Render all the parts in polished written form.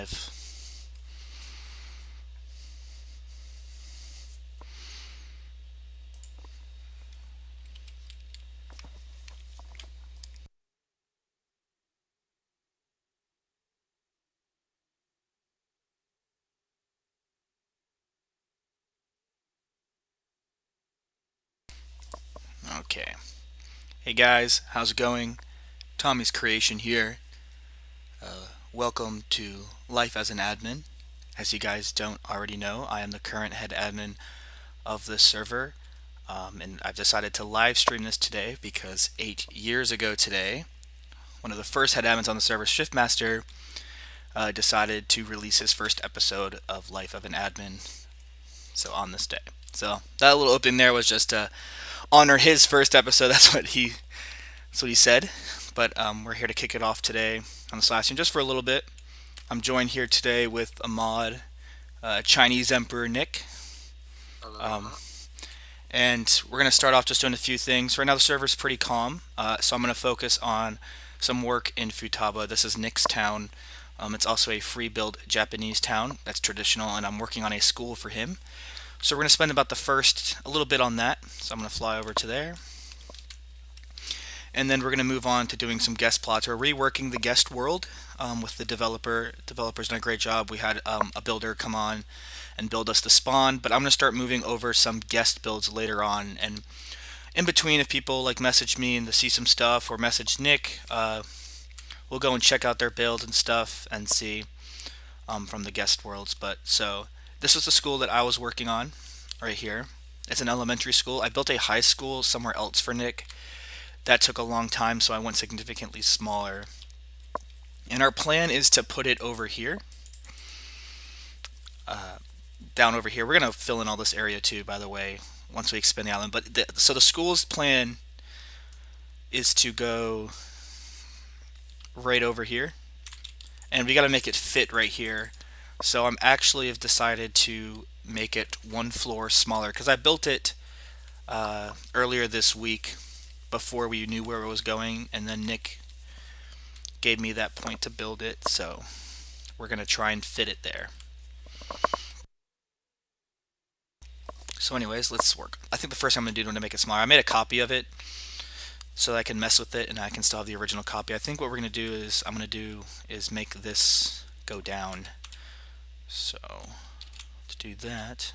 live. Okay. Hey guys, how's it going? Tommy's Creation here. Welcome to Life as an Admin. As you guys don't already know, I am the current head admin of this server. And I've decided to live stream this today because 8 years ago today, one of the first head admins on the server, Shiftmaster, decided to release his first episode of Life of an Admin. So on this day. So that little opening there was just to honor his first episode. That's what he said. But we're here to kick it off today on the Slash just for a little bit. I'm joined here today with a mod, Chinese Emperor Nick. And we're going to start off just doing a few things. Right now the server's pretty calm, so I'm going to focus on some work in Futaba. This is Nick's town. It's also a free build Japanese town that's traditional, and I'm working on a school for him. So we're going to spend about a little bit on that. So I'm going to fly over to there. And then we're going to move on to doing some guest plots. We're reworking the guest world with the developer. The developer's done a great job. We had a builder come on and build us the spawn, but I'm going to start moving over some guest builds later on. And in between, if people like message me and to see some stuff or message Nick, we'll go and check out their build and stuff and see from the guest worlds. But so this was the school that I was working on right here. It's an elementary school. I built a high school somewhere else for Nick. That took a long time, so I went significantly smaller. And our plan is to put it over here. Down over here. We're going to fill in all this area too, by the way, once we expand the island. But so the school's plan is to go right over here. And we got to make it fit right here. So I'm actually have decided to make it one floor smaller because I built it earlier this week before we knew where it was going, and then Nick gave me that point to build it, so we're going to try and fit it there. So anyways, let's work. I think the first thing I'm going to do to make it smaller, I made a copy of it so that I can mess with it and I can still have the original copy. I think what we're going to do is make this go down. So to do that,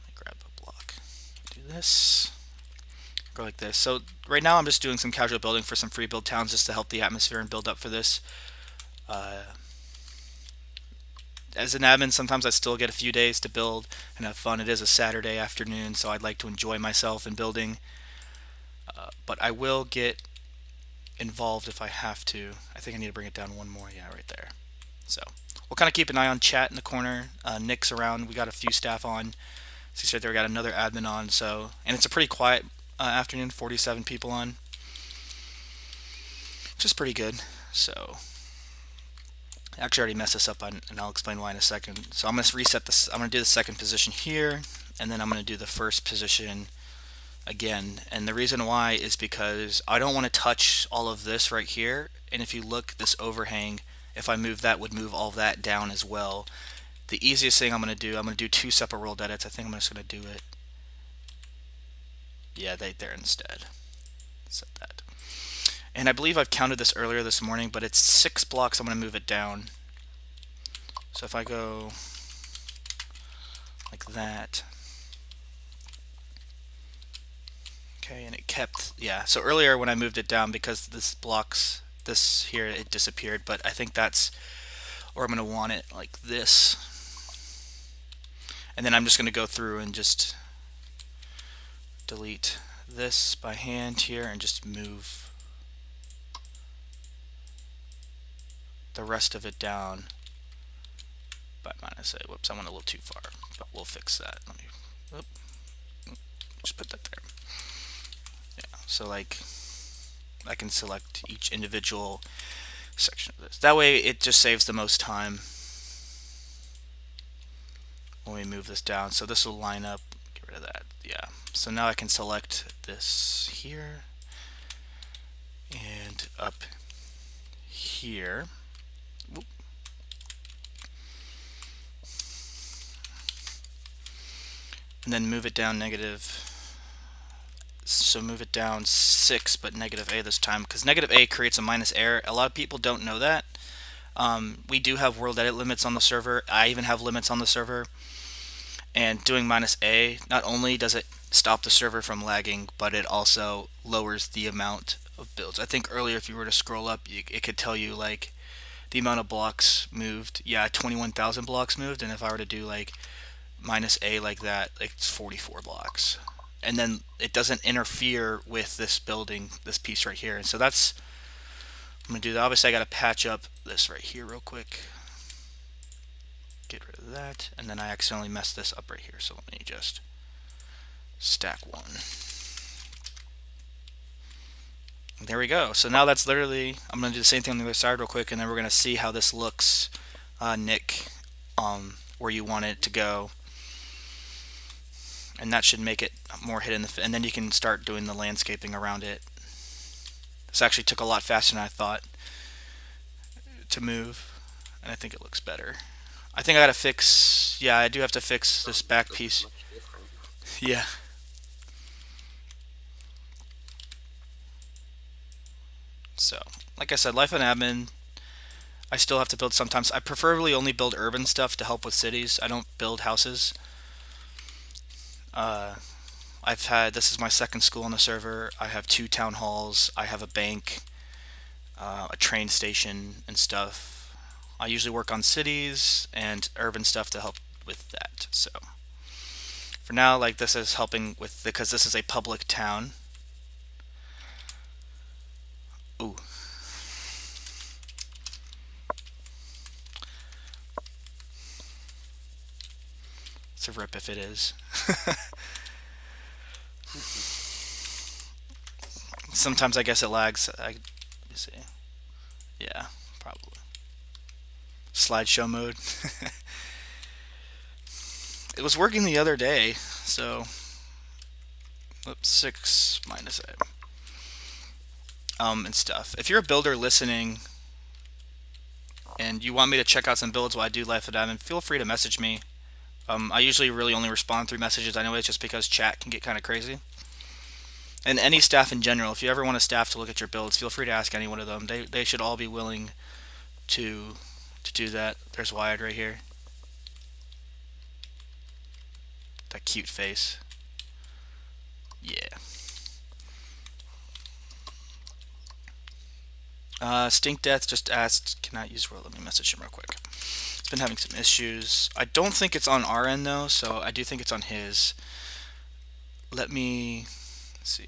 let me grab a block. Do this. Go like this. So right now I'm just doing some casual building for some free build towns just to help the atmosphere and build up for this. As an admin, sometimes I still get a few days to build and have fun. It is a Saturday afternoon, so I'd like to enjoy myself in building. But I will get involved if I have to. I think I need to bring it down one more. Yeah, right there. So we'll kind of keep an eye on chat in the corner. Nick's around. We got a few staff on. See right there, we got another admin on. So, and it's a pretty quiet afternoon, 47 people on, which is pretty good. So I actually already messed this up, and I'll explain why in a second. So I'm going to reset this. I'm going to do the second position here, and then I'm going to do the first position again. And the reason why is because I don't want to touch all of this right here. And if you look, this overhang, if I move that, would move all of that down as well. The easiest thing I'm going to do two separate world edits. I think I'm just going to do it. Yeah, there instead. Set that. And I believe I've counted this earlier this morning, but it's 6 blocks. I'm going to move it down. So if I go like that. Okay, and it kept, yeah. So earlier when I moved it down, because this here, it disappeared, but I think that's, or I'm going to want it like this. And then I'm just going to go through and just delete this by hand here and just move the rest of it down by -8. Whoops, I went a little too far, but we'll fix that. Let me just put that there. Yeah, so like I can select each individual section of this. That way it just saves the most time when we move this down. So this will line up. Get rid of that. Yeah. So now I can select this here and up here. Whoop. and then move it down negative. So move it down 6, but negative A this time, because negative A creates a minus error. A lot of people don't know that. We do have world edit limits on the server. I even have limits on the server. And doing minus A, not only does it stop the server from lagging, but it also lowers the amount of builds. I think earlier if you were to scroll up, it could tell you like the amount of blocks moved. Yeah, 21,000 blocks moved, and if I were to do like minus A like that, like it's 44 blocks. And then it doesn't interfere with this building, this piece right here. And so that's, I'm gonna do that. Obviously I gotta patch up this right here real quick. Get rid of that, and then I accidentally messed this up right here, so let me just stack one. There we go. So now that's literally, I'm going to do the same thing on the other side real quick, and then we're going to see how this looks, Nick, where you want it to go. And that should make it more hidden, and then you can start doing the landscaping around it. This actually took a lot faster than I thought to move, and I think it looks better. I think I gotta fix, yeah, I do have to fix this back piece. Yeah. So, like I said, life on admin, I still have to build sometimes. I preferably only build urban stuff to help with cities. I don't build houses. Uh, this is my second school on the server. I have 2 town halls. I have a bank, a train station, and stuff. I usually work on cities and urban stuff to help with that. So, for now, like this is helping with, because this is a public town. Ooh. It's a rip if it is. Sometimes I guess it lags. Let me see. Yeah, probably. Slideshow mode. It was working the other day, so. Oops, 6 minus A. And stuff. If you're a builder listening and you want me to check out some builds while I do Life of Admin, feel free to message me. I usually really only respond through messages anyways, just because chat can get kind of crazy. And any staff in general, if you ever want a staff to look at your builds, feel free to ask any one of them. They should all be willing to do that. There's Wired right here. That cute face. Yeah. Stink Death just asked, cannot use world. Let me message him real quick. It's been having some issues. I don't think it's on our end though, so I do think it's on his. Let me see.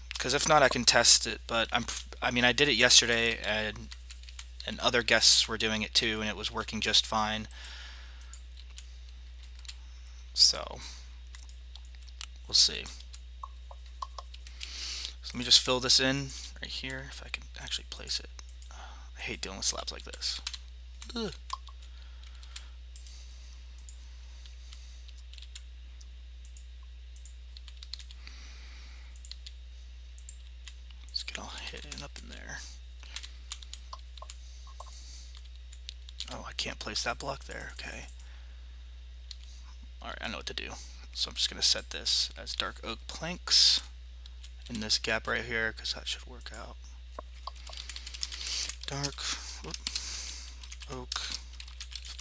Because if not, I can test it. But I mean, I did it yesterday, and other guests were doing it too, and it was working just fine. So we'll see. So let me just fill this in right here, if I can actually place it. I hate dealing with slabs like this. Ugh. Let's get all hidden up in there. Oh, I can't place that block there. Okay. Alright, I know what to do. So I'm just going to set this as dark oak planks in this gap right here, because that should work out. Dark oak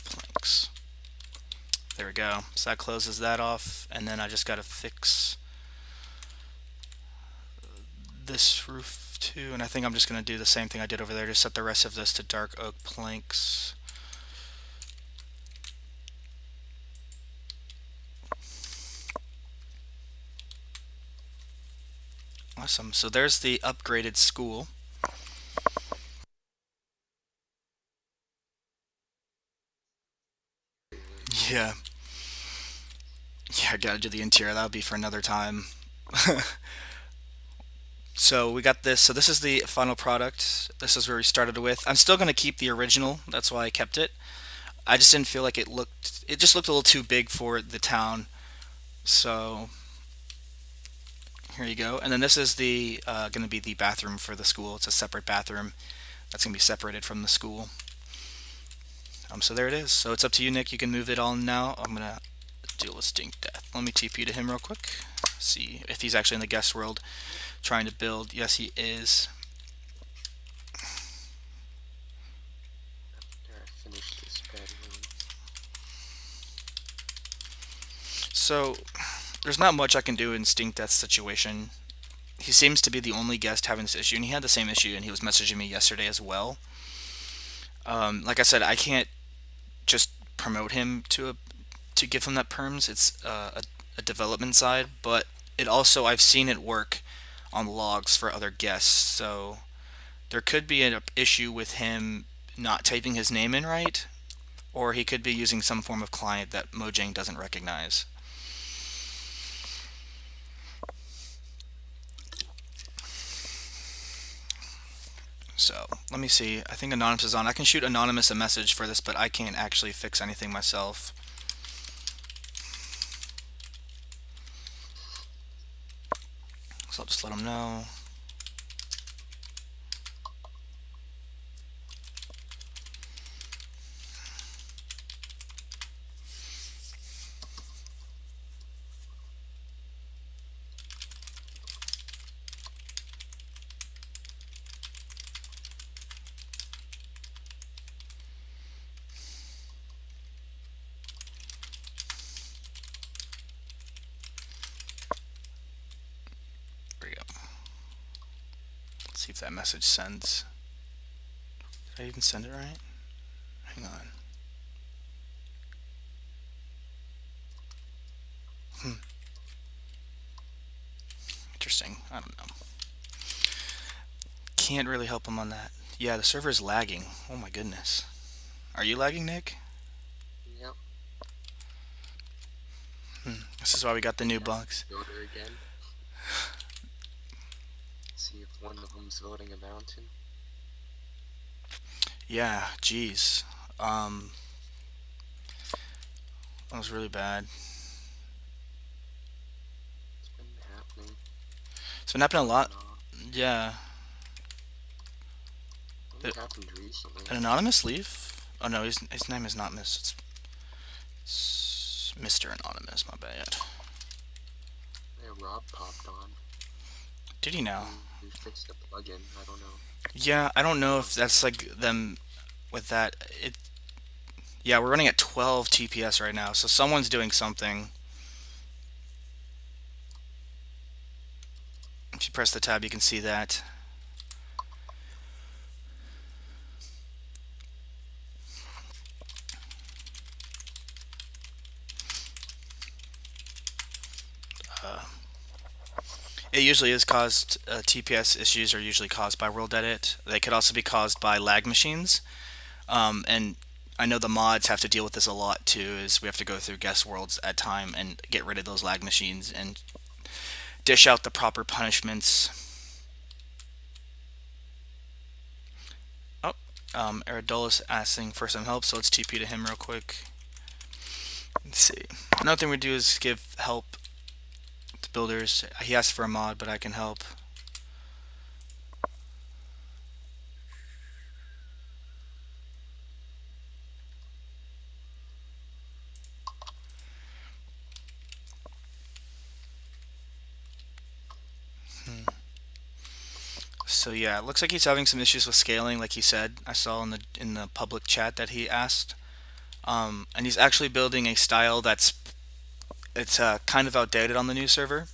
planks. There we go. So that closes that off, and then I just got to fix this roof too, and I think I'm just going to do the same thing I did over there, just set the rest of this to dark oak planks. Awesome. So there's the upgraded school. Yeah. Yeah, I gotta do the interior. That'll be for another time. So we got this. So this is the final product. This is where we started with. I'm still going to keep the original. That's why I kept it. I just didn't feel like it looked. It just looked a little too big for the town. So here you go. And then this is the going to be the bathroom for the school. It's a separate bathroom that's going to be separated from the school. So there it is. So it's up to you, Nick. You can move it on now. I'm gonna deal with Stink Death. Let me TP to him real quick. See if he's actually in the guest world trying to build. Yes, he is. After I finish this bedroom. So there's not much I can do in Stink Death's situation. He seems to be the only guest having this issue, and he had the same issue, and he was messaging me yesterday as well. Like I said, I can't just promote him to give him that perms. It's a development side, but it also I've seen it work on logs for other guests. So there could be an issue with him not typing his name in right, or he could be using some form of client that Mojang doesn't recognize. So let me see. I think Anonymous is on. I can shoot Anonymous a message for this, but I can't actually fix anything myself. So I'll just let him know. There we go. Let's see if that message sends. Did I even send it right? Hang on. Interesting. I don't know. Can't really help him on that. Yeah, the server is lagging. Oh my goodness. Are you lagging, Nick? Yep. This is why we got the new bugs. Builder again. See if one of them's building a mountain. Yeah, geez. That was really bad. It's been happening. It's been happening a lot. Yeah. What happened recently? An anonymous leave? Oh no, his name is not Miss. It's Mr. Anonymous. My bad. Yeah, Rob popped on. Did he now? He fixed the plugin. I don't know. Yeah, I don't know if that's like them with that. Yeah, we're running at 12 TPS right now, so someone's doing something. If you press the tab, you can see that. It usually is caused, TPS issues are usually caused by World Edit. They could also be caused by lag machines. And I know the mods have to deal with this a lot too, is we have to go through guest worlds at time and get rid of those lag machines and dish out the proper punishments. Oh, Aradolus asking for some help, so let's TP to him real quick. Let's see. Another thing we do is give help to builders. He asked for a mod, but I can help. So yeah, it looks like he's having some issues with scaling, like he said. I saw in the public chat that he asked, and he's actually building a style it's kind of outdated on the new server.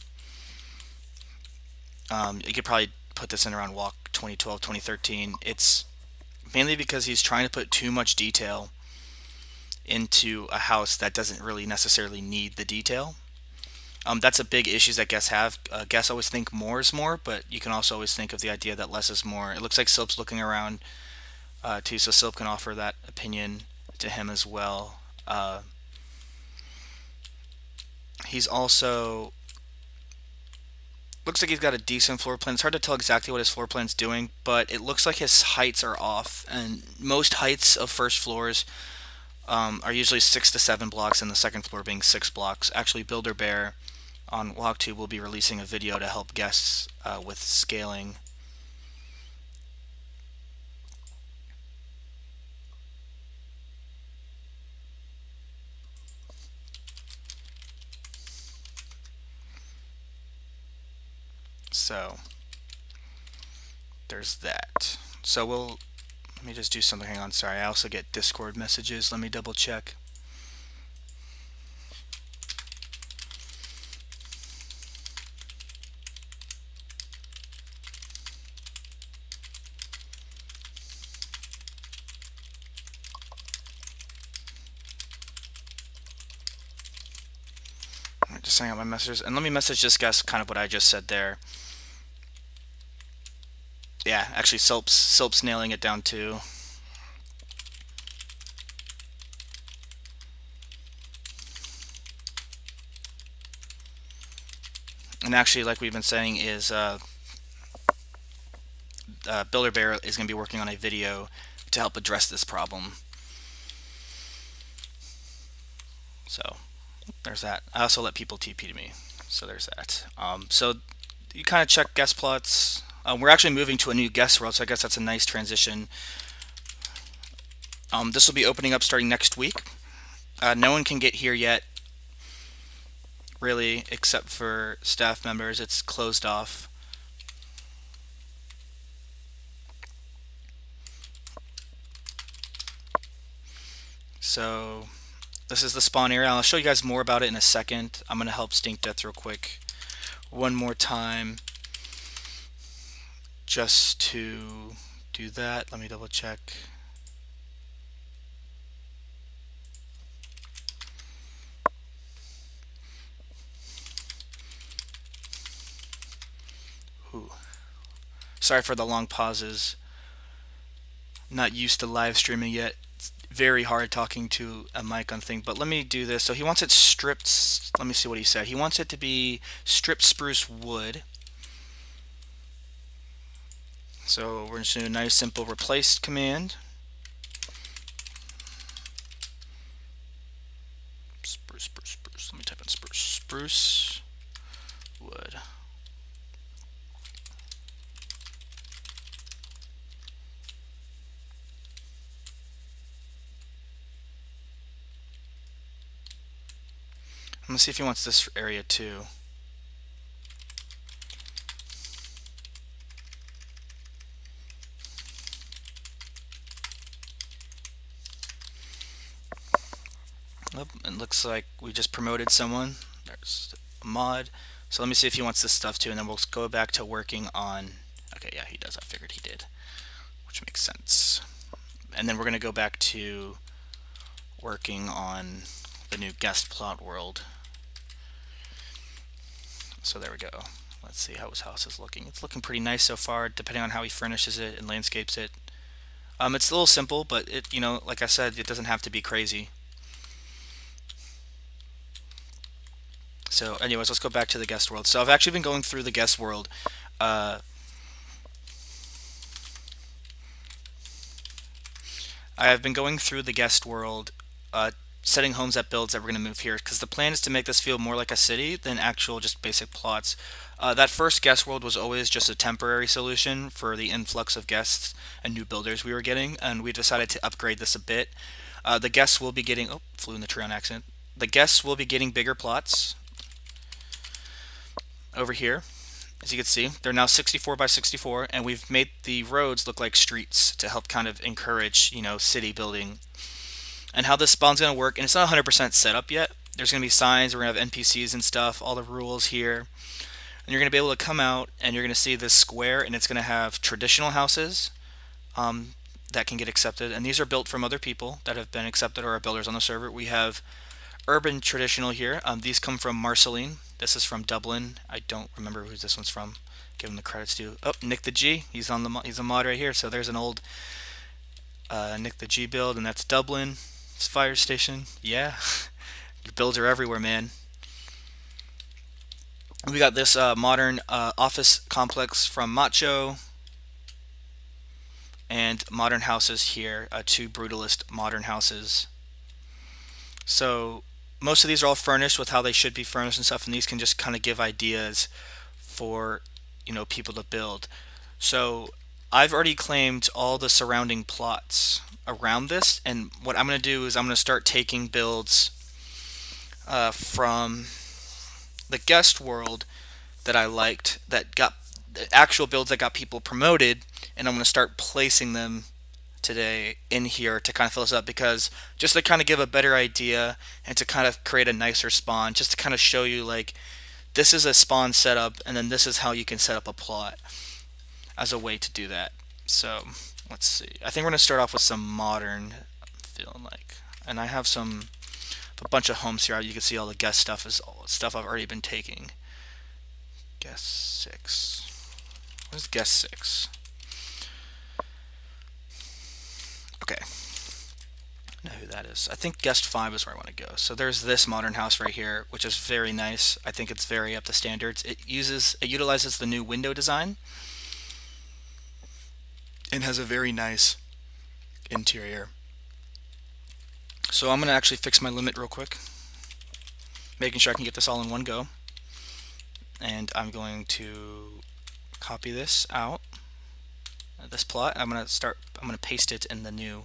You could probably put this in around Wok 2012, 2013. It's mainly because he's trying to put too much detail into a house that doesn't really necessarily need the detail. That's a big issue that guests have. Guests always think more is more, but you can also always think of the idea that less is more. It looks like Silp's looking around too, so Silp can offer that opinion to him as well. He's also looks like he's got a decent floor plan. It's hard to tell exactly what his floor plan's doing, but it looks like his heights are off. And most heights of first floors are usually 6 to 7 blocks, and the second floor being 6 blocks. Actually, Builder Bear on WalkTube will be releasing a video to help guests with scaling. So there's that. So let me just do something. Hang on, sorry. I also get Discord messages. Let me double check. Just sending out my messages, and let me message this guest kind of what I just said there. Yeah, actually, Silp's nailing it down too. And actually, like we've been saying, is Builder Bear is going to be working on a video to help address this problem. So there's that. I also let people TP to me, so there's that. So you kind of check guest plots. We're actually moving to a new guest world, so I guess that's a nice transition. This will be opening up starting next week. No one can get here yet, really, except for staff members. It's closed off. So this is the spawn area. I'll show you guys more about it in a second. I'm going to help Stink Death real quick one more time just to do that. Let me double check. Ooh. Sorry for the long pauses. Not used to live streaming yet. It's very hard talking to a mic on thing, but let me do this. So he wants it stripped. Let me see what he said. He wants it to be stripped spruce wood. So we're just doing a nice simple replace command. Spruce. Let me type in spruce wood. I'm gonna see if he wants this area too. Oh, it looks like we just promoted someone. There's a mod. So let me see if he wants this stuff too, and then we'll go back to working on. Okay, yeah, he does. I figured he did, which makes sense. And then we're gonna go back to working on the new guest plot world. So there we go. Let's see how his house is looking. It's looking pretty nice so far, depending on how he furnishes it and landscapes it. It's a little simple, but it, like I said, it doesn't have to be crazy. So anyways, let's go back to the guest world. So I've actually been going through the guest world. I have been going through the guest world, setting homes at builds that we're going to move here, because the plan is to make this feel more like a city than actual just basic plots. That first guest world was always just a temporary solution for the influx of guests and new builders we were getting, and we decided to upgrade this a bit. The guests will be getting... Oh, flew in the tree on accident. The guests will be getting bigger plots. Over here, as you can see, they're now 64 by 64, and we've made the roads look like streets to help kind of encourage, city building. And how this spawn's going to work, and it's not 100% set up yet. There's going to be signs, we're going to have NPCs and stuff, all the rules here. And you're going to be able to come out, and you're going to see this square, and it's going to have traditional houses that can get accepted. And these are built from other people that have been accepted or are builders on the server. We have urban traditional here. These come from Marceline. This is from Dublin. I don't remember who this one's from. Give him the credits to. Oh, Nick the G. He's a mod right here. So there's an old Nick the G build, and that's Dublin. It's fire station. Yeah, your builds are everywhere, man. We got this modern office complex from Macho, and modern houses here. Two brutalist modern houses. So most of these are all furnished with how they should be furnished and stuff, and these can just kind of give ideas for people to build. So I've already claimed all the surrounding plots around this, and what I'm going to do is I'm going to start taking builds from the guest world that I liked that got the actual builds that got people promoted, and I'm going to start placing them today in here to kind of fill this up, because just to kind of give a better idea and to kind of create a nicer spawn, just to kind of show you like this is a spawn setup and then this is how you can set up a plot as a way to do that. So let's see. I think we're going to start off with some modern, feeling like, and I have a bunch of homes here. You can see all the guest stuff is all stuff I've already been taking. Guest 6. What is guest 6? Okay, I know who that is. I think guest 5 is where I want to go. So there's this modern house right here, which is very nice. I think it's very up to standards. It utilizes the new window design and has a very nice interior. So I'm going to actually fix my limit real quick, making sure I can get this all in one go. And I'm going to copy this out, this plot. I'm going to paste it in the new.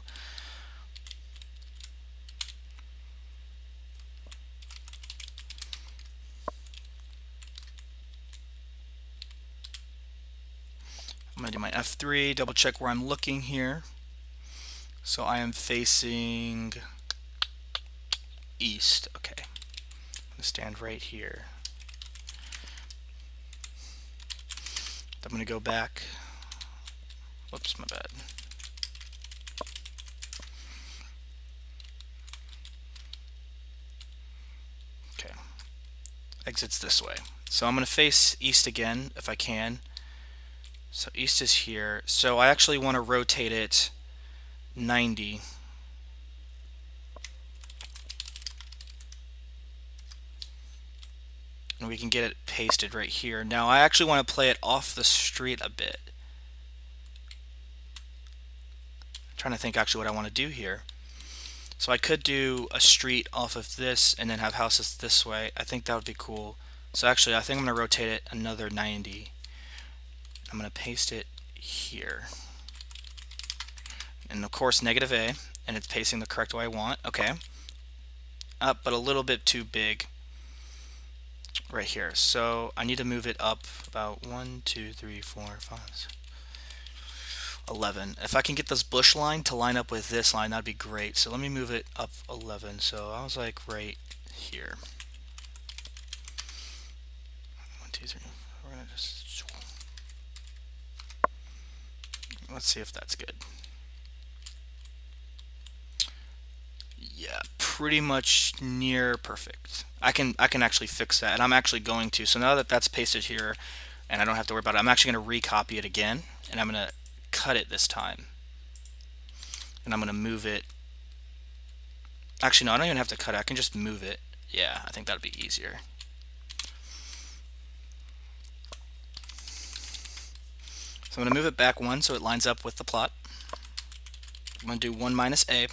I'm going to do my F3, double check where I'm looking here. So I am facing east. Okay. I'm going to stand right here. I'm going to go back. Whoops, my bad. Okay. Exits this way. So I'm going to face east again if I can. So east is here. So I actually want to rotate it 90. And we can get it pasted right here. Now I actually want to play it off the street a bit. I'm trying to think actually what I want to do here. So I could do a street off of this and then have houses this way. I think that would be cool. So actually I think I'm going to rotate it another 90. I'm going to paste it here. And of course negative A, and it's pasting the correct way I want. Okay. Up, but a little bit too big right here. So I need to move it up about 1, 2, 3, 4, 5, 11. If I can get this bush line to line up with this line, that'd be great. So let me move it up 11. So I was like right here. 1, 2, 3. We're gonna just, let's see if that's good. Yeah, pretty much near perfect. I can actually fix that, and I'm actually going to. So now that that's pasted here, and I don't have to worry about it, I'm actually going to recopy it again, and I'm going to cut it this time. And I'm going to move it. Actually, no, I don't even have to cut it. I can just move it. Yeah, I think that'd be easier. So I'm going to move it back 1 so it lines up with the plot. I'm going to do 1 minus A,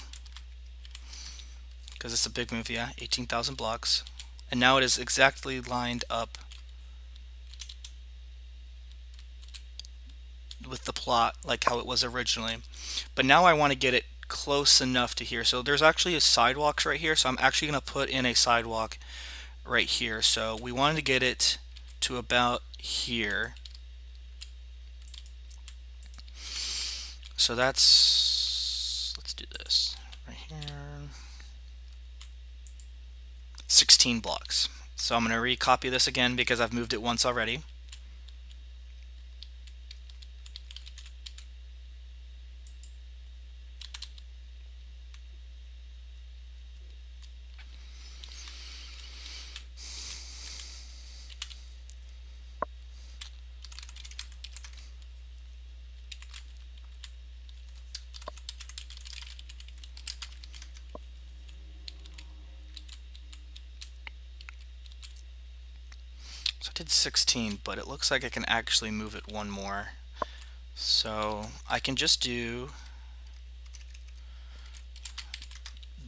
because it's a big move, yeah, 18,000 blocks. And now it is exactly lined up with the plot like how it was originally. But now I want to get it close enough to here. So there's actually a sidewalks right here, so I'm actually going to put in a sidewalk right here. So we wanted to get it to about here. So let's do this right here. 16 blocks. So I'm going to recopy this again because I've moved it once already. So I did 16, but it looks like I can actually move it one more. So I can just do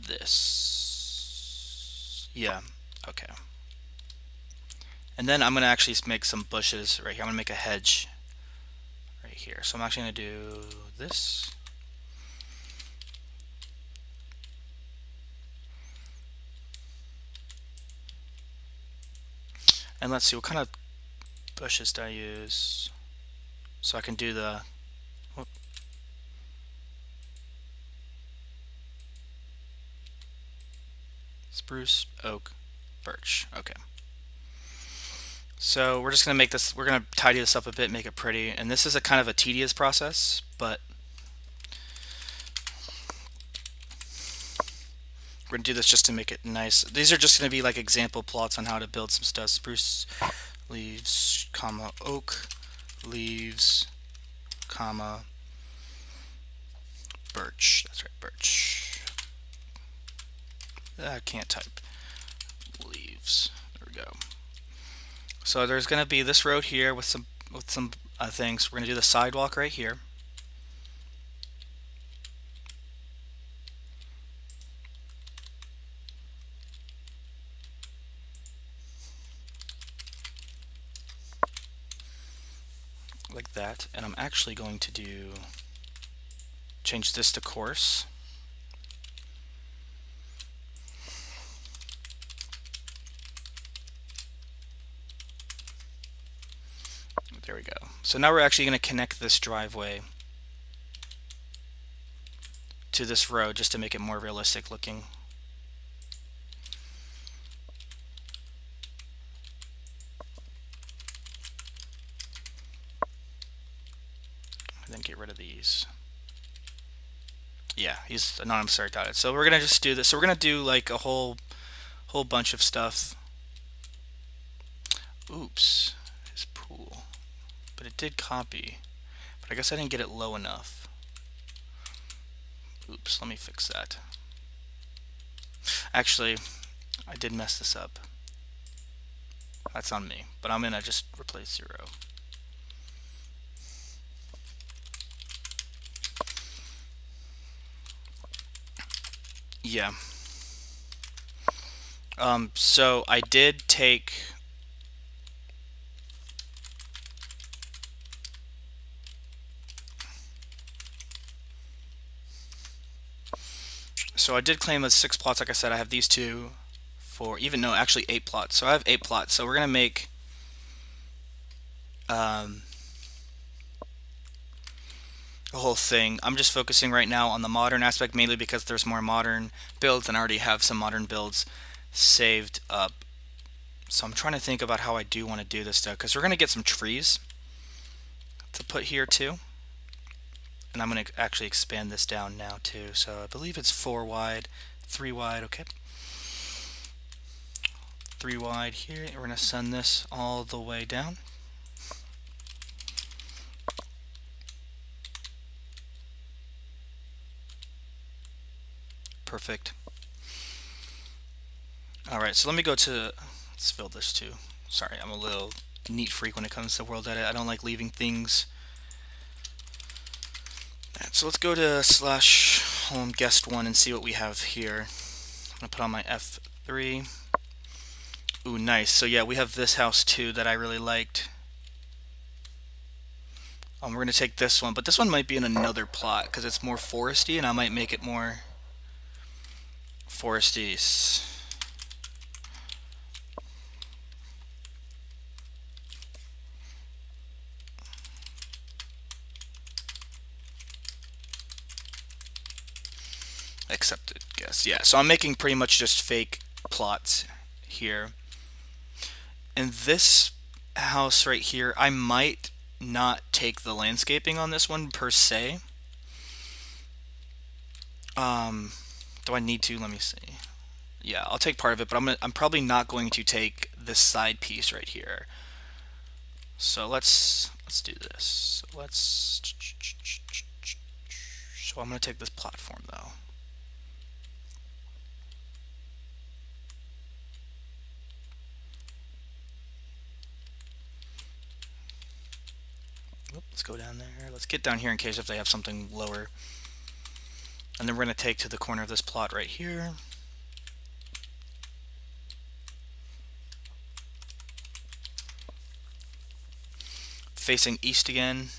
this. Yeah, okay. And then I'm going to actually make some bushes right here. I'm going to make a hedge right here. So I'm actually going to do this. And let's see, what kind of bushes do I use? So I can do the whoop, spruce, oak, birch. Okay. So we're just going to make this, we're going to tidy this up a bit, make it pretty. And this is a kind of a tedious process, but we're going to do this just to make it nice. These are just going to be like example plots on how to build some stuff. Spruce, leaves, comma, oak, leaves, comma, birch. That's right, birch. I can't type. Leaves. There we go. So there's going to be this road here with some things. We're going to do the sidewalk right here. Like that. And I'm actually going to change this to coarse. There we go. So now we're actually going to connect this driveway to this road just to make it more realistic looking. And then get rid of these. Yeah, he's anonymous dotted. So we're gonna just do this. So we're gonna do like a whole bunch of stuff. Oops, his pool. But it did copy. But I guess I didn't get it low enough. Oops, let me fix that. Actually, I did mess this up. That's on me. But I'm gonna just replace 0. Yeah. So I did take so I did claim as 6 plots. Like I said, I have these two for even no, actually 8 plots. So I have 8 plots. So we're gonna make a whole thing. I'm just focusing right now on the modern aspect mainly because there's more modern builds and I already have some modern builds saved up. So I'm trying to think about how I do want to do this stuff because we're gonna get some trees to put here too. And I'm going to actually expand this down now too. So I believe it's 4 wide, 3 wide, okay. 3 wide here. We're going to send this all the way down. Perfect. Alright, so let me go to, let's fill this too. Sorry, I'm a little neat freak when it comes to world edit. I don't like leaving things. Right, so let's go to slash home guest 1 and see what we have here. I'm going to put on my F3. Ooh, nice. So yeah, we have this house too that I really liked. We're going to take this one, but this one might be in another plot because it's more foresty, and I might make it more foresty. Accepted, guess. Yeah, so I'm making pretty much just fake plots here. And this house right here, I might not take the landscaping on this one per se. Do I need to? Let me see. Yeah, I'll take part of it, but I'm probably not going to take this side piece right here. So let's do this. So I'm going to take this platform though. Let's go down there. Let's get down here in case if they have something lower. And then we're going to take to the corner of this plot right here. Facing east again.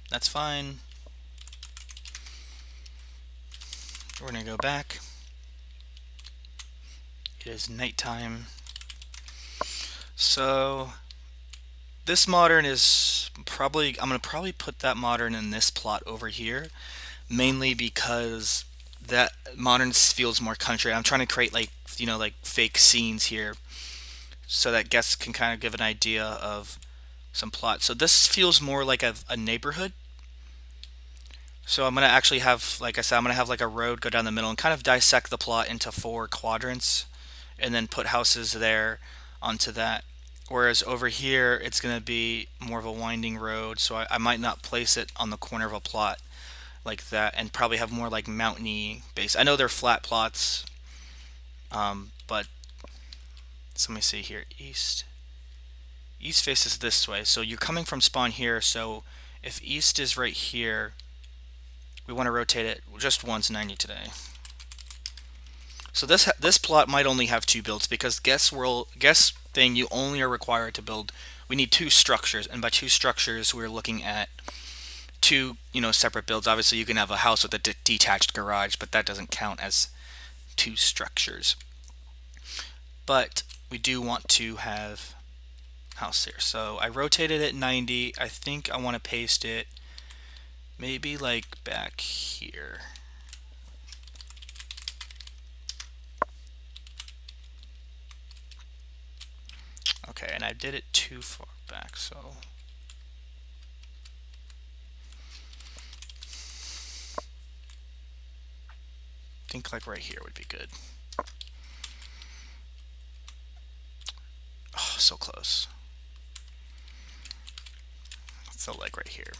That's fine. We're going to go back. It is nighttime. So this modern is I'm gonna probably put that modern in this plot over here, mainly because that modern feels more country. I'm trying to create like like fake scenes here so that guests can kind of give an idea of some plot. So this feels more like a neighborhood. So I'm gonna actually have, like I said, I'm gonna have like a road go down the middle and kind of dissect the plot into four quadrants, and then put houses there onto that. Whereas over here, it's gonna be more of a winding road, so I might not place it on the corner of a plot like that, and probably have more like mountainy base. I know they're flat plots, but so let me see here. East faces this way, so you're coming from spawn here. So if east is right here, we want to rotate it just once 90 today. So this plot might only have two builds because guess thing you only are required to build. We need two structures, and by two structures we're looking at two separate builds. Obviously, you can have a house with a detached garage, but that doesn't count as two structures. But we do want to have house here. So I rotated it 90. I think I want to paste it maybe like back here. Okay, and I did it too far back, so I think like right here would be good. Oh, so close. So like right here.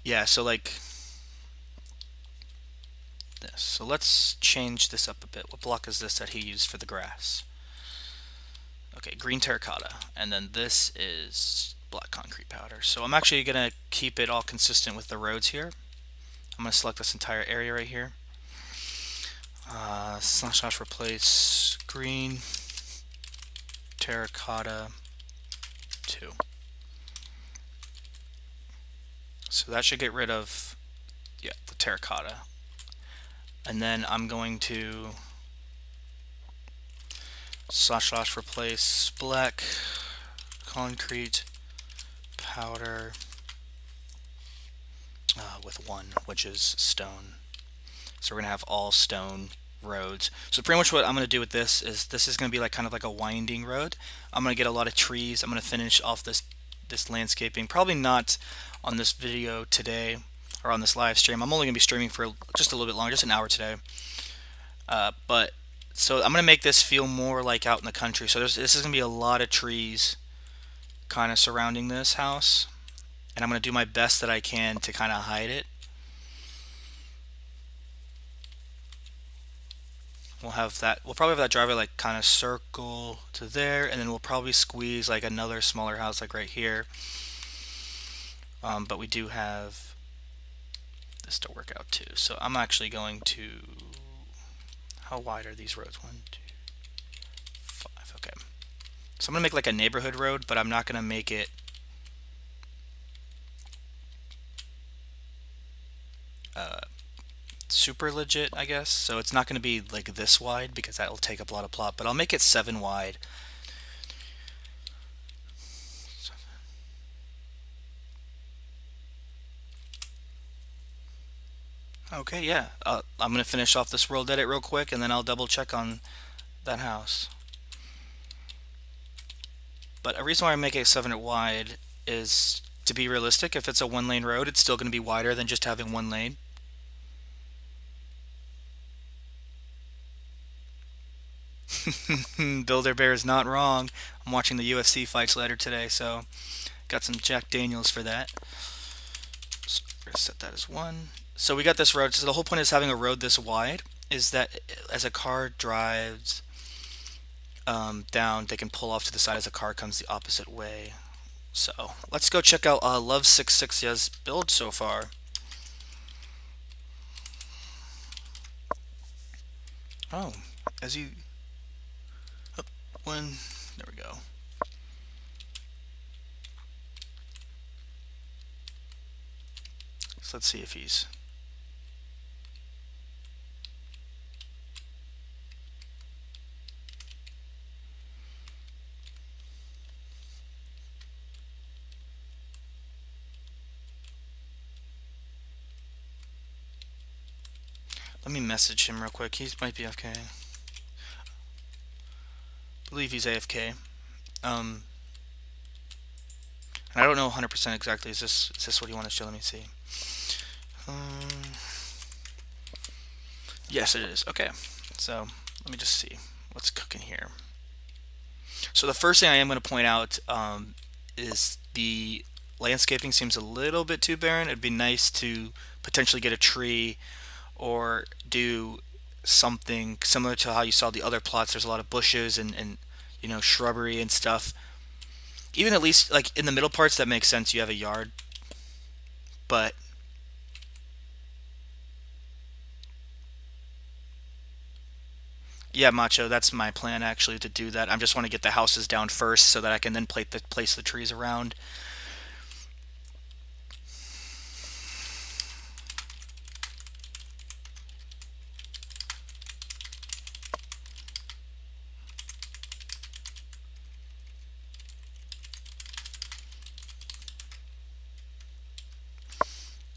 Yeah, so like this. So let's change this up a bit. What block is this that he used for the grass? Okay, green terracotta. And then this is black concrete powder. So I'm actually going to keep it all consistent with the roads here. I'm going to select this entire area right here. Slash replace green terracotta 2. So that should get rid of, yeah, the terracotta. And then I'm going to slash replace black concrete powder with 1, which is stone. So we're gonna have all stone roads. So pretty much what I'm gonna do with this is gonna be like kind of like a winding road. I'm gonna get a lot of trees. I'm gonna finish off this landscaping. Probably not on this video today or on this live stream. I'm only gonna be streaming for just a little bit longer, just an hour today. But so I'm gonna make this feel more like out in the country. So this is gonna be a lot of trees kind of surrounding this house, and I'm gonna do my best that I can to kind of hide it. We'll probably have that driveway like kind of circle to there, and then we'll probably squeeze like another smaller house like right here. But we do have this to work out too. So I'm actually going to, how wide are these roads? 1, 2, 5. Okay. So I'm gonna make like a neighborhood road, but I'm not gonna make it super legit, I guess. So it's not going to be like this wide because that will take up a lot of plot, but I'll make it 7 wide. Okay, yeah. I'm going to finish off this world edit real quick, and then I'll double check on that house. But a reason why I make it 7 wide is to be realistic. If it's a 1-lane road, it's still going to be wider than just having 1 lane. Builder Bear is not wrong. I'm watching the UFC fights later today, so got some Jack Daniels for that. So we're gonna set that as 1. So we got this road. So the whole point is having a road this wide is that as a car drives down, they can pull off to the side as a car comes the opposite way. So let's go check out Love 660's build so far. Oh, as you oh, 1, there we go. So let's see if he's Let me message him real quick. He might be AFK. I believe he's AFK. Um, and I don't know 100% exactly. Is this what he wanted to show? Let me see. Um, yes, it is. Okay. So let me just see what's cooking here. So the first thing I am going to point out is the landscaping seems a little bit too barren. It'd be nice to potentially get a tree or do something similar to how you saw the other plots. There's a lot of bushes and shrubbery and stuff. Even at least like in the middle parts that makes sense. You have a yard, but yeah, Macho, that's my plan actually to do that. I just want to get the houses down first so that I can then place the trees around.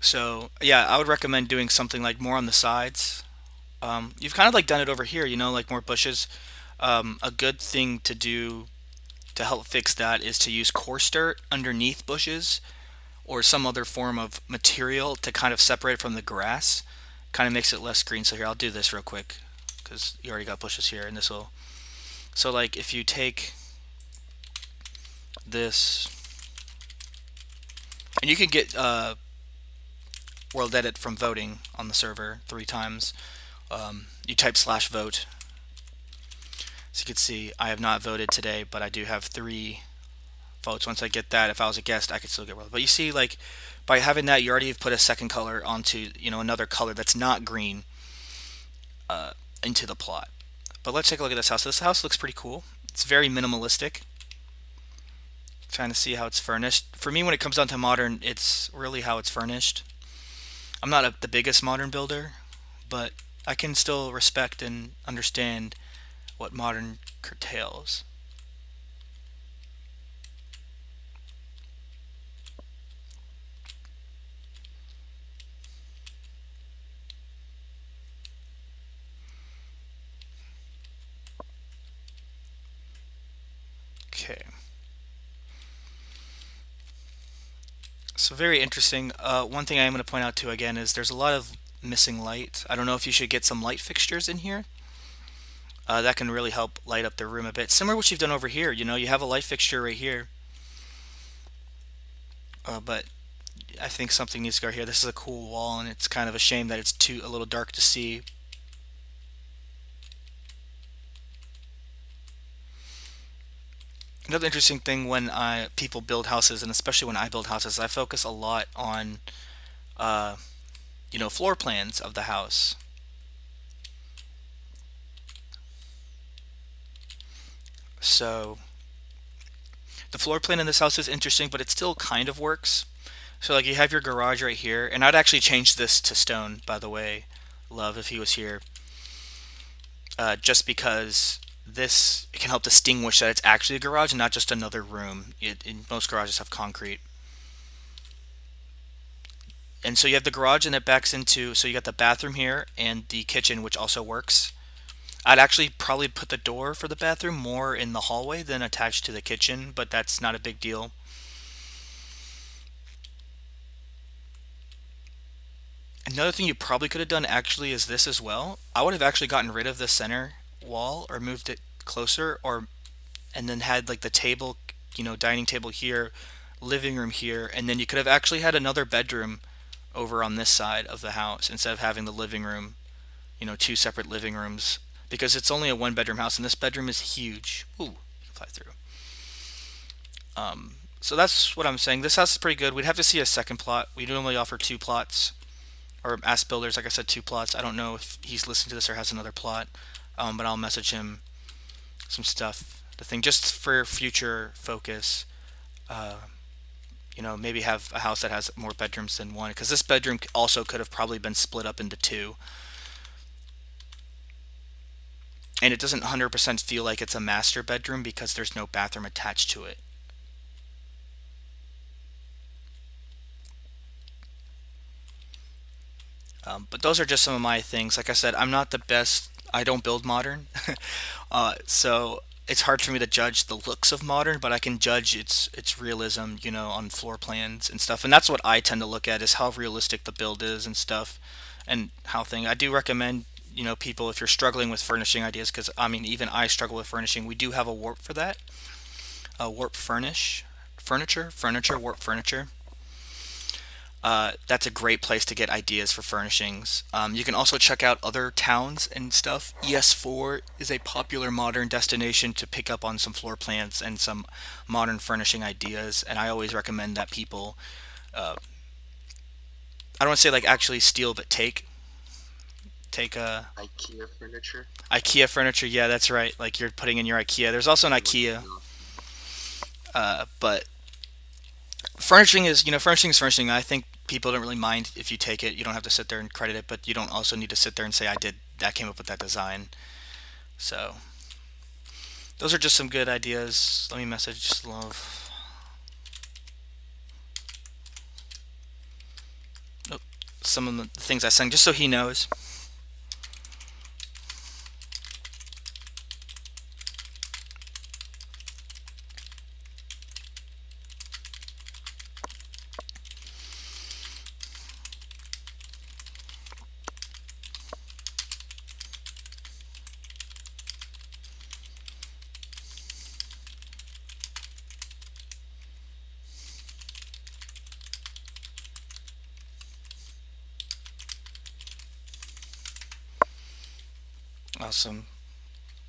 So yeah, I would recommend doing something like more on the sides. You've kind of like done it over here, like more bushes. A good thing to do to help fix that is to use coarse dirt underneath bushes or some other form of material to kind of separate it from the grass. Kind of makes it less green. So here, I'll do this real quick because you already got bushes here, and this will. So like if you take this, and you can get world edit from voting on the server 3 times. You type /vote. So you can see I have not voted today, but I do have 3 votes. Once I get that, if I was a guest, I could still get world. But you see, like by having that, you already have put a second color onto another color that's not green uh, into the plot. But let's take a look at this house. This house looks pretty cool. It's very minimalistic. Trying to see how it's furnished. For me, when it comes down to modern, it's really how it's furnished. I'm not the biggest modern builder, but I can still respect and understand what modern curtails. Okay. So very interesting. One thing I am going to point out too again is there's a lot of missing light. I don't know if you should get some light fixtures in here. That can really help light up the room a bit. Similar to what you've done over here. You have a light fixture right here. But I think something needs to go here. This is a cool wall, and it's kind of a shame that it's a little dark to see. Another interesting thing when people build houses, and especially when I build houses, I focus a lot on uh, floor plans of the house. So the floor plan in this house is interesting, but it still kind of works. So like you have your garage right here, and I'd actually change this to stone, by the way, Love, if he was here, just because this can help distinguish that it's actually a garage and not just another room. Most garages have concrete. And so you have the garage and it backs into, so you got the bathroom here and the kitchen, which also works. I'd actually probably put the door for the bathroom more in the hallway than attached to the kitchen, but that's not a big deal. Another thing you probably could have done actually is this as well. I would have actually gotten rid of the center wall or moved it closer, or and then had like the table, dining table here, living room here, and then you could have actually had another bedroom over on this side of the house instead of having the living room, 2 separate living rooms, because it's only a 1 bedroom house and this bedroom is huge. Ooh, fly through. So that's what I'm saying. This house is pretty good. We'd have to see a second plot. We normally offer 2 plots, or ask builders, like I said, 2 plots. I don't know if he's listening to this or has another plot, but I'll message him some stuff. The thing, just for future focus, uh, maybe have a house that has more bedrooms than one, because this bedroom also could have probably been split up into 2, and it doesn't 100% feel like it's a master bedroom because there's no bathroom attached to it. But those are just some of my things. Like I said, I'm not the best. I don't build modern, so it's hard for me to judge the looks of modern, but I can judge its realism, on floor plans and stuff. And that's what I tend to look at is how realistic the build is and stuff, and how thing. I do recommend people if you're struggling with furnishing ideas, because I mean even I struggle with furnishing. We do have a warp for that, a warp furniture warp furniture. That's a great place to get ideas for furnishings. You can also check out other towns and stuff. ES4 is a popular modern destination to pick up on some floor plans and some modern furnishing ideas. And I always recommend that people, I don't want to say like actually steal, but take IKEA furniture. IKEA furniture. Yeah, that's right. Like you're putting in your IKEA. There's also an I'm like, IKEA, no, but furnishing is furnishing. I think people don't really mind if you take it. You don't have to sit there and credit it, but you don't also need to sit there and say I came up with that design. So those are just some good ideas. Let me message love. Oh, some of the things I sang just so he knows. Awesome.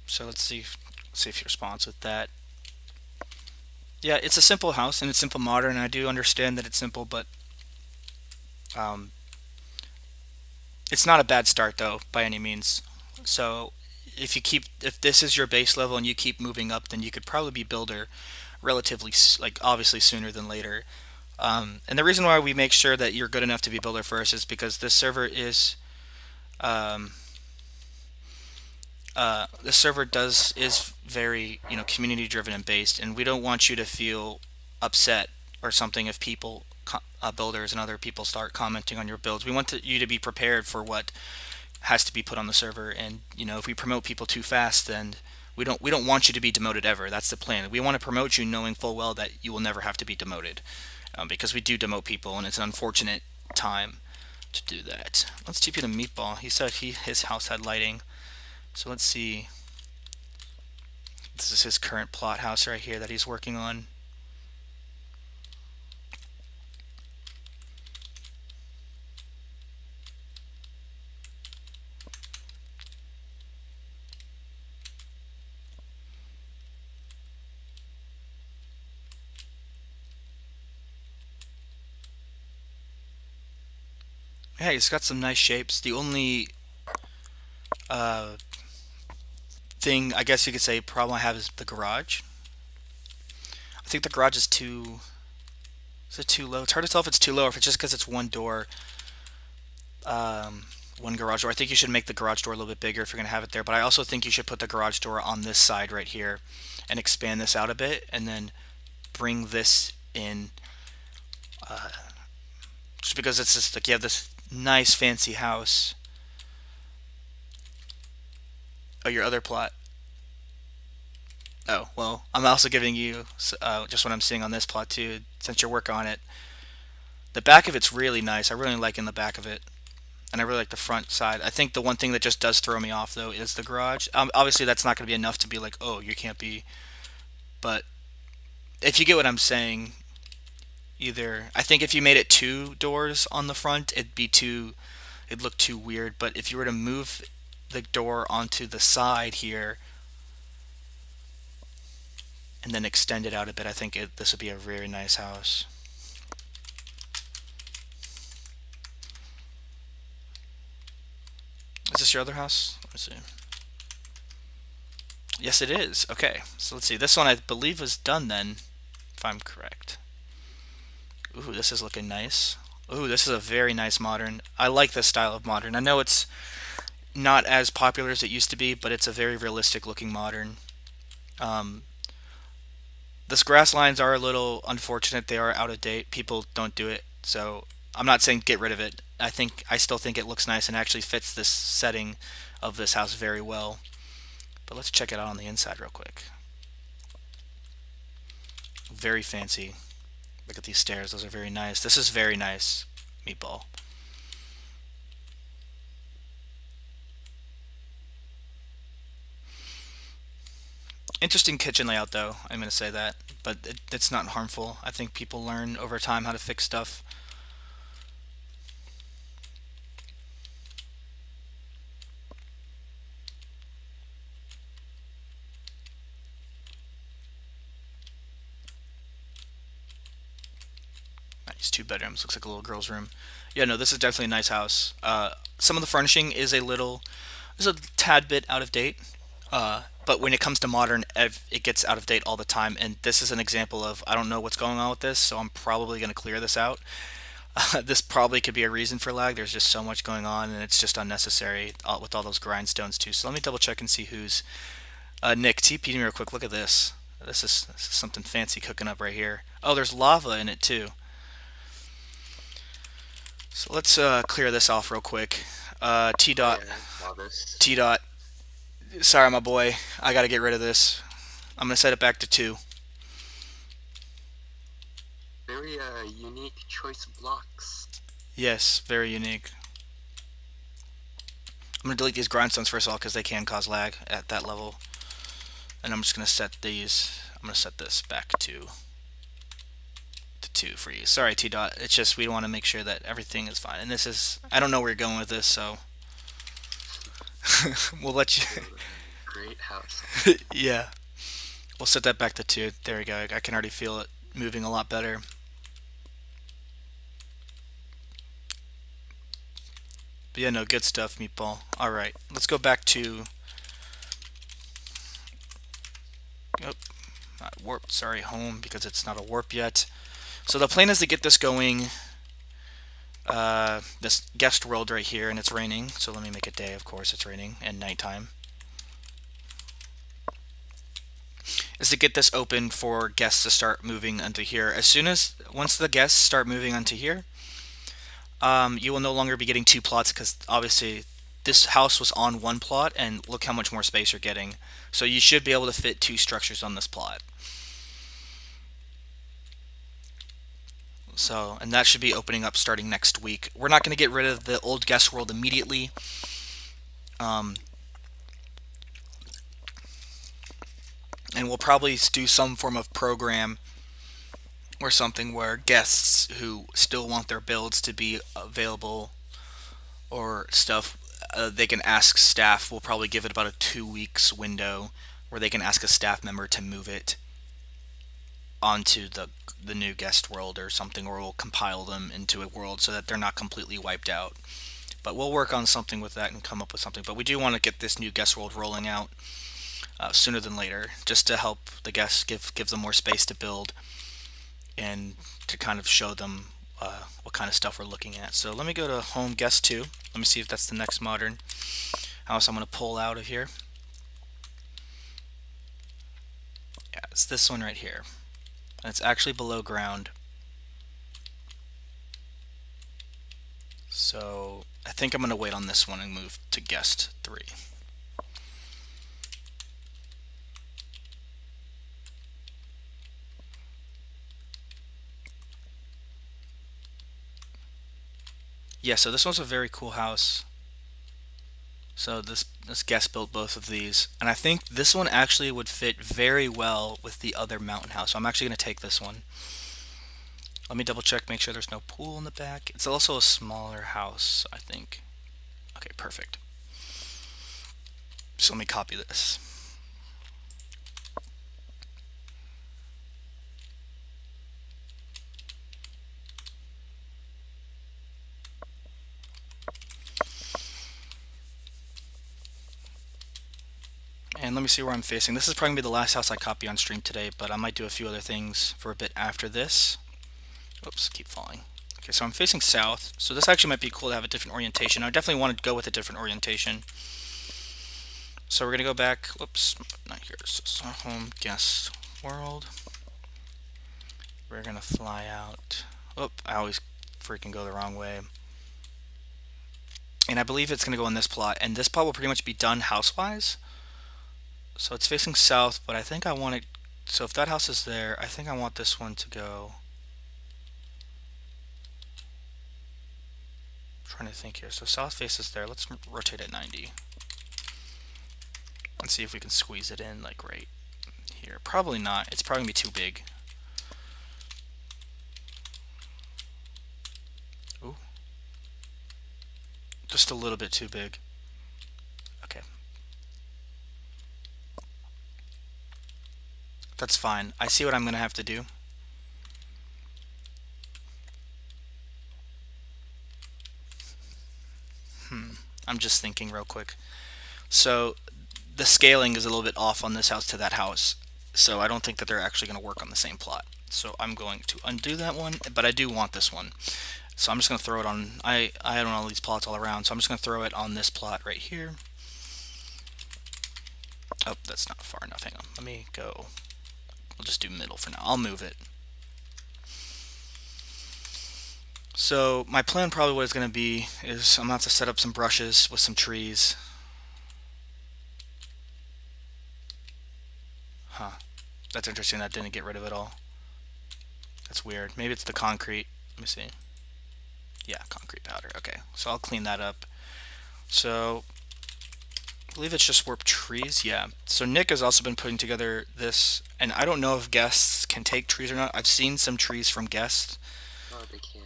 So let's see if he responds with that. Yeah, it's a simple house and it's simple modern. I do understand that it's simple, but um, it's not a bad start though by any means. So if this is your base level and you keep moving up, then you could probably be builder relatively like obviously sooner than later. And the reason why we make sure that you're good enough to be builder first is because um, this server does is very community driven and based, and we don't want you to feel upset or something if builders and other people start commenting on your builds. We want you to be prepared for what has to be put on the server, and if we promote people too fast, then we don't want you to be demoted ever. That's the plan. We want to promote you knowing full well that you will never have to be demoted, because we do demote people, and it's an unfortunate time to do that. Let's TP to Meatball. He said his house had lighting. So let's see. This is his current plot house right here that he's working on. Yeah, he's got some nice shapes. The only uh, thing I guess you could say problem I have is the garage. I think the garage is too. Is it too low? It's hard to tell if it's too low or if it's just because it's one door, um, one garage door. I think you should make the garage door a little bit bigger if you're gonna have it there. But I also think you should put the garage door on this side right here, and expand this out a bit, and then bring this in. Uh, just because it's just like you have this nice fancy house. Oh, your other plot. Oh, well, I'm also giving you just what I'm seeing on this plot too, since you're working on it. The back of it's really nice. I really like in the back of it, and I really like the front side. I think the one thing that just does throw me off though is the garage. Obviously, that's not going to be enough to be like, oh, you can't be. But if you get what I'm saying, either I think if you made it two doors on the front, it'd look too weird. But if you were to move the door onto the side here and then extend it out a bit, I think this would be a very nice house. Is this your other house? Let's see. Yes, it is. Okay, so let's see. This one I believe was done then, if I'm correct. Ooh, this is looking nice. Ooh, this is a very nice modern. I like this style of modern. I know it's not as popular as it used to be, but it's a very realistic looking modern. Um, this grass lines are a little unfortunate. They are out of date. People don't do it, so I'm not saying get rid of it. I still think it looks nice and actually fits this setting of this house very well. But let's check it out on the inside real quick. Very fancy. Look at these stairs; those are very nice. This is very nice, Meatball. Interesting kitchen layout, though. I'm gonna say that, but it's not harmful. I think people learn over time how to fix stuff. Nice 2 bedrooms. Looks like a little girl's room. Yeah, no, this is definitely a nice house. Some of the furnishing is a tad bit out of date. But when it comes to modern, it gets out of date all the time. And this is an example of I don't know what's going on with this, so I'm probably going to clear this out. This probably could be a reason for lag. There's just so much going on, and it's just unnecessary with all those grindstones too. So let me double check and see who's Nick. TP me real quick. Look at this. This is something fancy cooking up right here. Oh, there's lava in it too. So let's clear this off real quick. T Oh dot yeah, I saw this. T dot. Sorry, my boy. I got to get rid of this. I'm gonna set it back to 2. Very unique choice of blocks. Yes, very unique. I'm gonna delete these grindstones first of all because they can cause lag at that level. And I'm just gonna set these. I'm gonna set this back to 2 for you. Sorry, T dot. It's just we want to make sure that everything is fine. And this is I don't know where you're going with this, so we'll let you. Build a great house. Yeah, we'll set that back to 2. There we go. I can already feel it moving a lot better. But yeah, no, good stuff, Meatball. All right, let's go back to. Oh, not warp. Sorry, home because it's not a warp yet. So the plan is to get this going. This guest world right here, and it's raining. So let me make it day. Of course, it's raining and nighttime. Is to get this open for guests to start moving onto here. Once the guests start moving onto here, you will no longer be getting 2 plots because obviously this house was on 1 plot, and look how much more space you're getting. So you should be able to fit 2 structures on this plot. So, and that should be opening up starting next week. We're not going to get rid of the old guest world immediately. Um, and we'll probably do some form of program or something where guests who still want their builds to be available or stuff, they can ask staff. We'll probably give it about a 2 weeks window where they can ask a staff member to move it onto the new guest world or something, or we'll compile them into a world so that they're not completely wiped out. But we'll work on something with that and come up with something. But we do want to get this new guest world rolling out sooner than later, just to help the guests, give them more space to build and to kind of show them what kind of stuff we're looking at. So let me go to home guest 2. Let me see if that's the next modern house I'm going to pull out of here. Yeah, it's this one right here. And it's actually below ground. So I think I'm going to wait on this one and move to guest 3. Yeah, so this one's a very cool house. So this guest built both of these, and I think this one actually would fit very well with the other mountain house. So I'm actually going to take this one. Let me double check, make sure there's no pool in the back. It's also a smaller house, I think. Okay, perfect. So let me copy this. And let me see where I'm facing. This is probably going to be the last house I copy on stream today, but I might do a few other things for a bit after this. Oops, keep falling. Okay, so I'm facing south. So this actually might be cool to have a different orientation. I definitely want to go with a different orientation. So we're going to go back. Whoops, not here. So home, guest, world. We're going to fly out. Oh, I always freaking go the wrong way. and I believe it's going to go in this plot, and this plot will pretty much be done house-wise. So it's facing south, but I think I want it. So if that house is there, I think I want this one to go. I'm trying to think here. So south faces there. Let's rotate at 90 and see if we can squeeze it in like right here. Probably not. It's probably gonna be too big. Ooh, just a little bit too big. Okay, that's fine. I see what I'm gonna have to do. I'm just thinking real quick. So the scaling is a little bit off on this house to that house. So I don't think that they're actually going to work on the same plot. So I'm going to undo that one, but I do want this one. So I'm just going to throw it on. I don't know all these plots all around, so I'm just going to throw it on this plot right here. Oh, that's not far enough. Hang on. Let me go. We'll just do middle for now. I'll move it. So my plan probably what it's going to be is I'm going to have to set up some brushes with some trees. Huh. That's interesting. That didn't get rid of it all. That's weird. Maybe it's the concrete. Let me see. Yeah, concrete powder. Okay, so I'll clean that up. So I believe it's just warped trees. Yeah. So Nick has also been putting together this, and I don't know if guests can take trees or not. I've seen some trees from guests. Oh, they can't.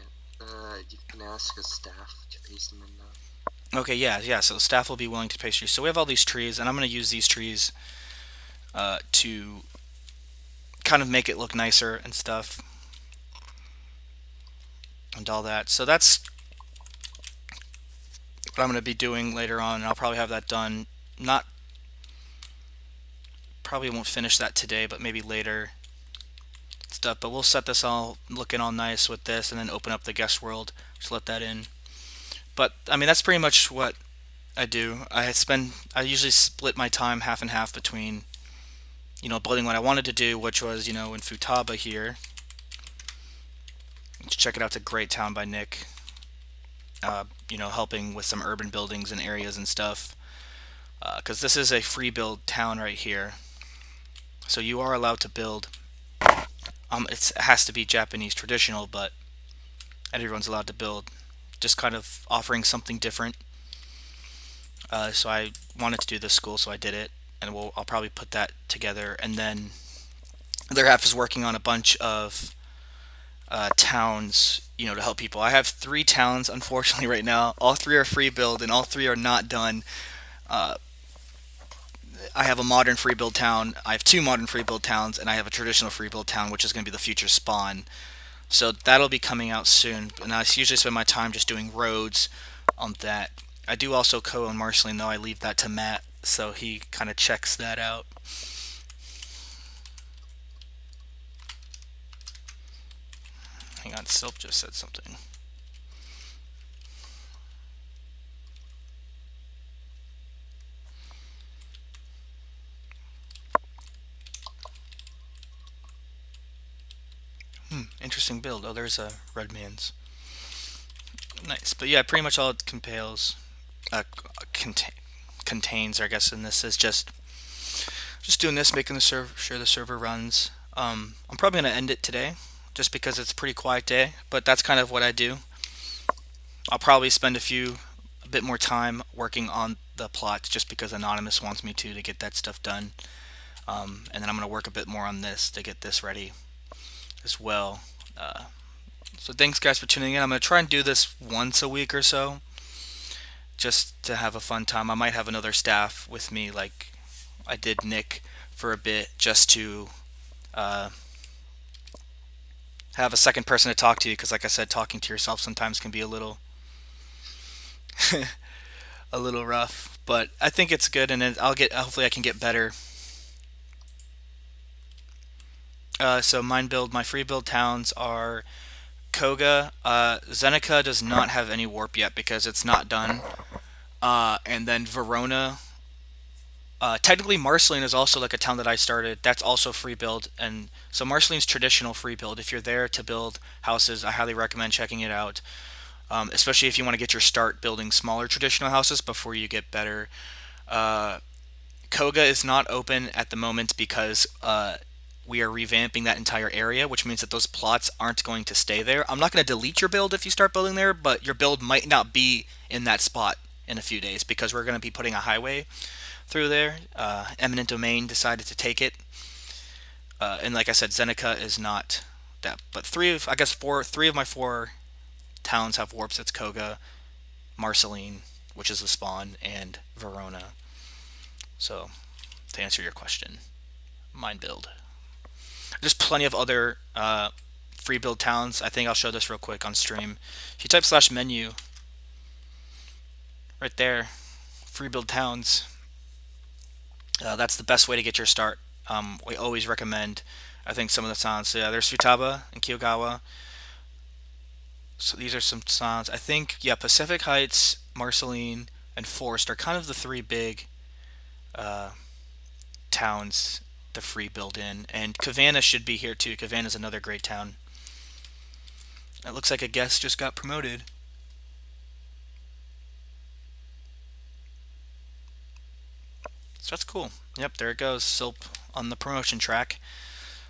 You can ask a staff to paste them in though. Okay, yeah, yeah. So the staff will be willing to paste trees. So we have all these trees, and I'm going to use these trees to kind of make it look nicer and stuff, and all that. So that's what I'm going to be doing later on, and I'll probably have that done. Not probably won't finish that today, but maybe later stuff. But we'll set this all looking all nice with this, and then open up the guest world. Just let that in. But I mean, that's pretty much what I do. I usually split my time half and half between building what I wanted to do, which was in Futaba here. Check it out. It's a great town by Nick. Helping with some urban buildings and areas and stuff. Because this is a free build town right here, so you are allowed to build. It has to be Japanese traditional, but everyone's allowed to build. Just kind of offering something different. So I wanted to do this school, so I did it, and I'll probably put that together. And then the other half is working on a bunch of towns, to help people. I have 3 towns, unfortunately, right now. All 3 are free build, and all 3 are not done. Uh, I have a modern free build town. I have 2 modern free build towns, and I have a traditional free build town, which is going to be the future spawn. So that'll be coming out soon. And I usually spend my time just doing roads on that. I do also co-own Marceline, though I leave that to Matt, so he kind of checks that out. Hang on, Silp just said something. Interesting build. Oh, there's a red man's. Nice. But yeah, pretty much all it uh, contain, contains, I guess, in this is just doing this, making the server sure the server runs. I'm probably gonna end it today, just because it's a pretty quiet day. But that's kind of what I do. I'll probably spend a bit more time working on the plots, just because Anonymous wants me to get that stuff done. And then I'm gonna work a bit more on this to get this ready as well. Uh, so thanks guys for tuning in. I'm gonna try and do this once a week or so, just to have a fun time. I might have another staff with me, like I did Nick for a bit, just to uh, have a second person to talk to you. Because, like I said, talking to yourself sometimes can be a little rough. But I think it's good, and hopefully I can get better. So my free build towns are Koga. Zeneca does not have any warp yet because it's not done. And then Verona. Technically, Marceline is also like a town that I started. That's also free build, and so Marceline's traditional free build. If you're there to build houses, I highly recommend checking it out. especially if you want to get your start building smaller traditional houses before you get better. Uh, Koga is not open at the moment because we are revamping that entire area, which means that those plots aren't going to stay there. I'm not going to delete your build if you start building there, but your build might not be in that spot in a few days because we're going to be putting a highway through there. Eminent Domain decided to take it, and like I said, Zeneca is not that. But I guess three of my four towns have warps. It's Koga, Marceline, which is the spawn, and Verona. So to answer your question, mine build. There's plenty of other free build towns. I think I'll show this real quick on stream. If you type slash menu right there, free build towns, that's the best way to get your start. We always recommend, I think, some of the towns. So yeah, there's Futaba and Kiyogawa. So these are some towns. I think, yeah, Pacific Heights, Marceline, and Forest are kind of the three big uh, towns the free build in. And Cavanna should be here too. Cavanna is another great town. It looks like a guest just got promoted. So that's cool. Yep, there it goes. Silp on the promotion track.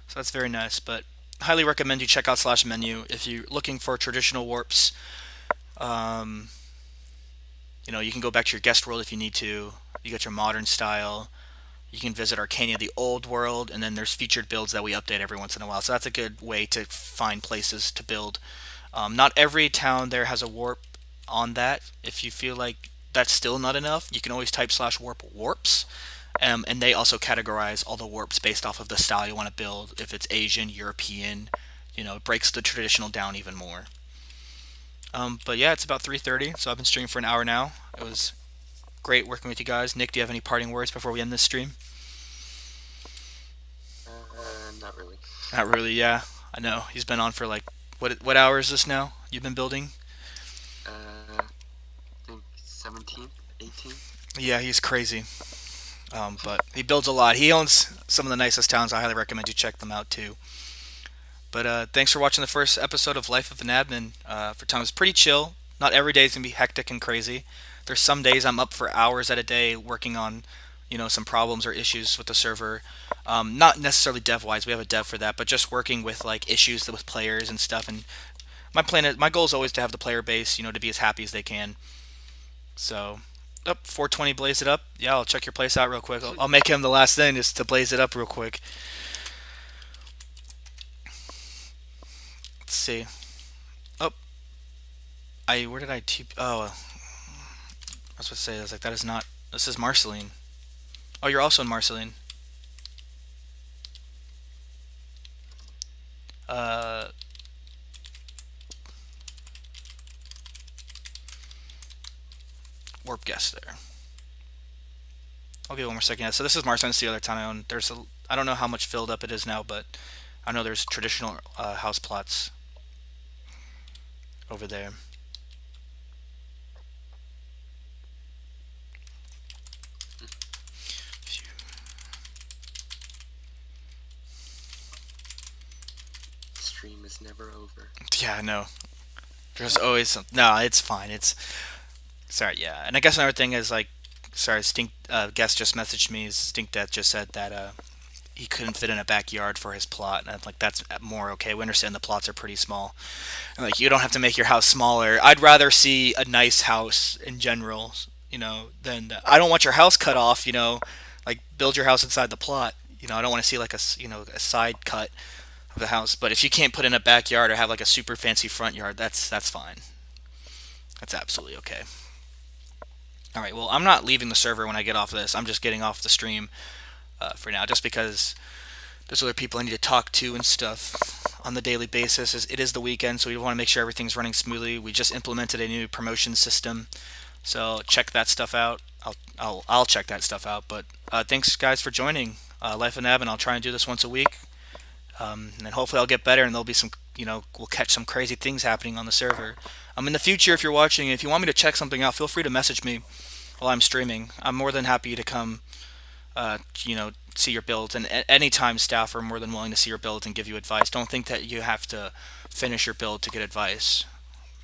So that's very nice. But highly recommend you check out slash menu if you're looking for traditional warps. Um, you can go back to your guest world if you need to. You got your modern style. You can visit Arcania, the old world, and then there's featured builds that we update every once in a while. So that's a good way to find places to build. Not every town there has a warp on that. If you feel like that's still not enough, you can always type slash warp warps. And they also categorize all the warps based off of the style you want to build. If it's Asian, European, it breaks the traditional down even more. But yeah, it's about 3:30, so I've been streaming for an hour now. It was great working with you guys. Nick, do you have any parting words before we end this stream? Not really. Not really. Yeah, I know he's been on for like what hour is this now? You've been building? I think 17th, 18th. Yeah, he's crazy. But he builds a lot. He owns some of the nicest towns. I highly recommend you check them out too. But thanks for watching the first episode of Life of an Admin. For Tom, it's pretty chill. Not every day is gonna be hectic and crazy. There's some days I'm up for hours at a day working on, some problems or issues with the server. Not necessarily dev wise. We have a dev for that, but just working with like issues with players and stuff. And my goal is always to have the player base, to be as happy as they can. So, 420 blaze it up. Yeah, I'll check your place out real quick. I'll make him the last thing just to blaze it up real quick. Let's see. Oh, where did I oh, I was about to say, I was like, that is not, this is Marceline. Oh, you're also in Marceline. Uh, warp guest there. I'll give it one more second. Yeah, so this is Marceline, it's the other town I own. I don't know how much filled up it is now, but I know there's traditional house plots over there. Stream is never over. Yeah, I know. There's always no. It's fine. It's sorry. Yeah, and I guess another thing is like, sorry, Stink guest just messaged me. Stink Death just said that he couldn't fit in a backyard for his plot, and I'm like, that's more okay. We understand the plots are pretty small, and like you don't have to make your house smaller. I'd rather see a nice house in general, than I don't want your house cut off. Like build your house inside the plot. I don't want to see like a side cut of the house. But if you can't put in a backyard or have like a super fancy front yard, that's fine. That's absolutely okay. All right. Well, I'm not leaving the server when I get off this. I'm just getting off the stream for now, just because there's other people I need to talk to and stuff on the daily basis. It is the weekend, so we want to make sure everything's running smoothly. We just implemented a new promotion system, so check that stuff out. I'll check that stuff out. But thanks guys for joining Life and Ab, and I'll try and do this once a week. And hopefully I'll get better, and there'll be some, we'll catch some crazy things happening on the server. In the future, if you're watching, if you want me to check something out, feel free to message me while I'm streaming. I'm more than happy to come, see your builds, and at any time, staff are more than willing to see your builds and give you advice. Don't think that you have to finish your build to get advice.